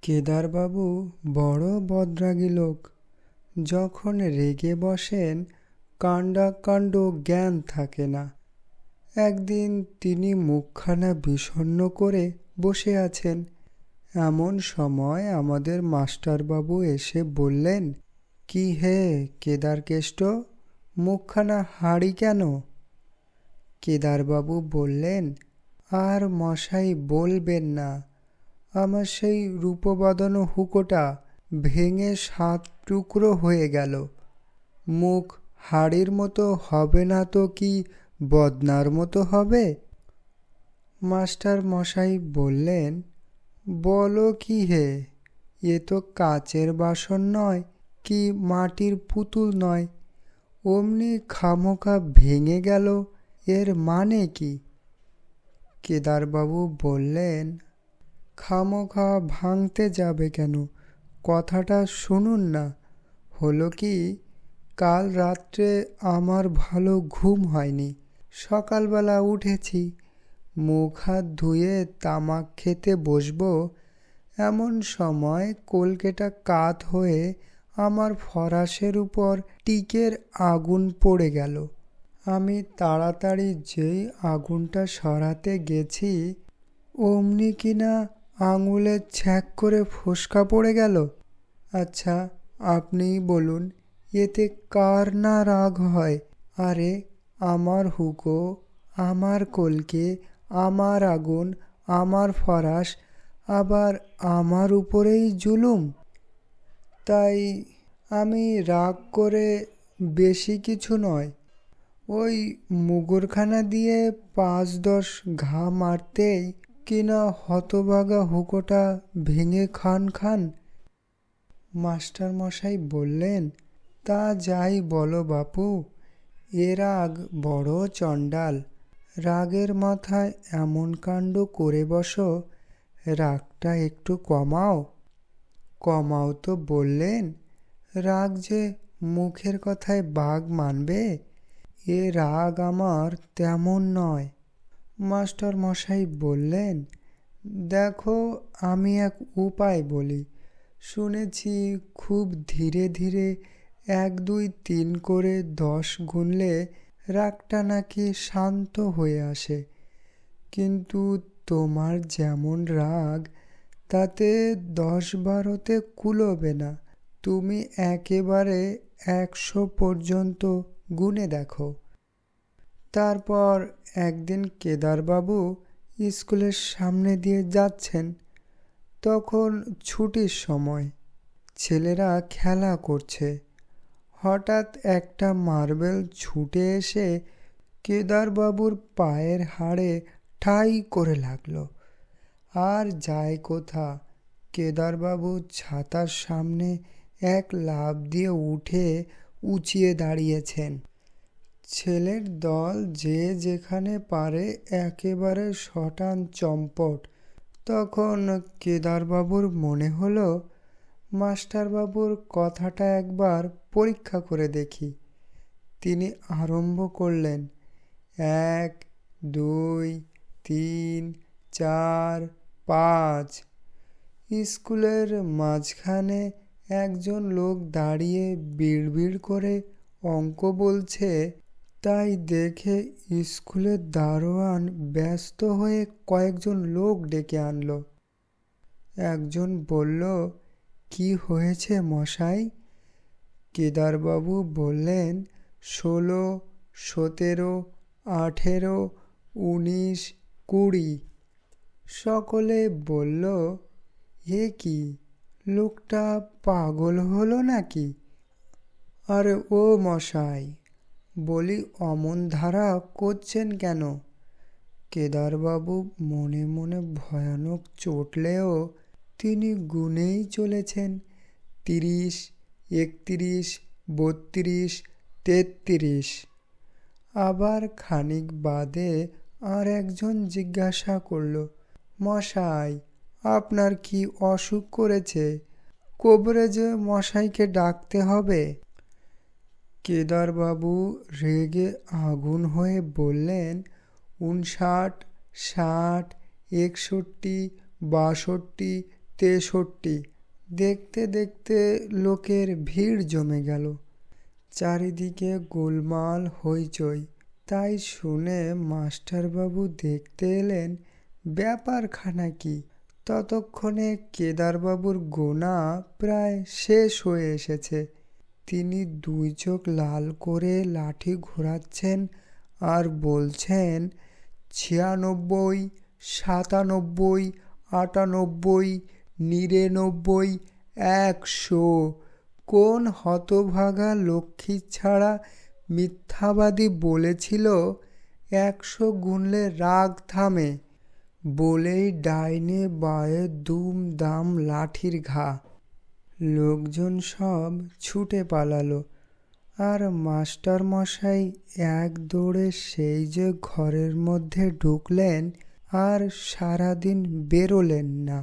কেদারবাবু বড় বদরাগী লোক। যখন রেগে বসেন কাণ্ডাকাণ্ড জ্ঞান থাকে না। একদিন তিনি মুখখানা বিষণ্ণ করে বসে আছেন। এমন সময় আমাদের মাস্টারবাবু এসে বললেন, কি হে কেদারকেষ্ট, মুখখানা হাঁড়ি কেন? কেদারবাবু বললেন, আর মশাই বলবেন না, আমার সেই রূপবাঁধানো হুঁকোটা ভেঙে 7 টুকরো হয়ে গেল। মুখ হাড়ির মতো হবে না তো কি বদনার মতো হবে? মাস্টার মশাই বললেন, বলো কি হে, এ তো কাচের বাসন নয় কি মাটির পুতুল নয়, অমনি খামোখা ভেঙে গেল, এর মানে কি? কেদারবাবু বললেন, খামোখা ভাঙতে যাবে কেন, কথাটা শুনুন না। হলো কি, কাল রাত্রে আমার ভালো ঘুম হয়নি। সকালবেলা উঠেছি, মুখ হাত ধুয়ে তামাক খেতে বসবো, এমন সময় কলকেটা কাত হয়ে আমার ফরাসের উপর টিকের আগুন পড়ে গেল। আমি তাড়াতাড়ি যেই আগুনটা সরাতে গেছি, অমনি কিনা আঙুলে ছ্যাঁক করে ফোসকা পড়ে গেল। আচ্ছা আপনিই বলুন, এতে কার না রাগ হয়? আরে আমার হুঁকো, আমার কলকে, আমার আগুন, আমার ফরাস, আবার আমার উপরেই জুলুম। তাই আমি রাগ করে বেশি কিছু নয়, ওই মুগুরখানা দিয়ে 5-10 ঘা মারতেই কিনা হতভাগা হুঁকোটা ভেঙে খান খান। মাস্টার মশাই বললেন, তা যাই বলো বাপু, এ রাগ বড় চণ্ডাল। রাগের মাথায় এমন কাণ্ড করে বসো, রাগটা একটু কমাও। কমাও তো বললেন, রাগ যে মুখের কথায় বাঘ মানবে, এ রাগ আমার তেমন নয়। মাস্টার মশাই বললেন, দেখো আমি এক উপায় বলি, শুনেছি খুব ধীরে ধীরে 1 2 3 করে 10 গুনলে রাগটা নাকি শান্ত হয়ে আসে। কিন্তু তোমার যেমন রাগ, তাতে 10-12তে কুলোবে না। তুমি একেবারে 100 পর্যন্ত গুনে দেখো। তারপর একদিন কেদারবাবু স্কুলের সামনে দিয়ে যাচ্ছেন। তখন ছুটির সময়, ছেলেরা খেলা করছে। হঠাৎ একটা মার্বেল ছুটে এসে কেদারবাবুর পায়ের হাড়ে ঠাই করে লাগলো। আর যায় কোথা, কেদারবাবু ছাতার সামনে এক লাফ দিয়ে উঠে উঁচিয়ে দাঁড়িয়েছেন। ছেলের দল যে যেখানে পারে একেবারে শটান চম্পট। তখন কেদারবাবুর মনে হলো, মাস্টারবাবুর কথাটা একবার পরীক্ষা করে দেখি। তিনি আরম্ভ করলেন, 1 2 3 4 5। স্কুলের মাঝখানে একজন লোক দাঁড়িয়ে বিড়বিড় করে অঙ্ক বলছে। তাই দেখে স্কুলের দারোয়ান ব্যস্ত হয়ে কয়েকজন লোক ডেকে আনলো। একজন বলল, কি হয়েছে মশাই? কেদারবাবু বললেন, 16 17 18 19 20। সকলে বলল, এ কি, লোকটা পাগল হলো নাকি? আরে ও মশাই, বলি অমন ধারা করছেন কেন? কেদারবাবু মনে মনে ভয়ানক চটলেও তিনি গুনেই চলেছেন, 30 31 32 33। আবার খানিক বাদে আর একজন জিজ্ঞাসা করল, মশাই আপনার কি অসুখ করেছে? কবরে যে মশাইকে ডাকতে হবে। কেদারবাবু রেগে আগুন হয়ে বললেন, 59 60 61 62 63। দেখতে দেখতে লোকের ভিড় জমে গেল, চারিদিকে গোলমাল হইচই। তাই শুনে মাস্টারবাবু দেখতে এলেন ব্যাপারখানা কি। ততক্ষণে কেদারবাবুর গোনা প্রায় শেষ হয়ে এসেছে। তিনি 2 চোখ লাল করে লাঠি ঘোরাচ্ছেন আর বলছেন, 96, 97, 98, 99, 100। কোন হতভাগা লক্ষ্মী ছাড়া মিথ্যাবাদী বলেছিল 100 গুনলে রাগ থামে? বলেই ডাইনে বাঁয়ে দুম দাম লাঠির ঘা। লোকজন সব ছুটে পালালো, আর মাস্টার মশাই এক দৌড়ে সেই যে ঘরের মধ্যে ঢুকলেন আর সারাদিন বেরোলেন না।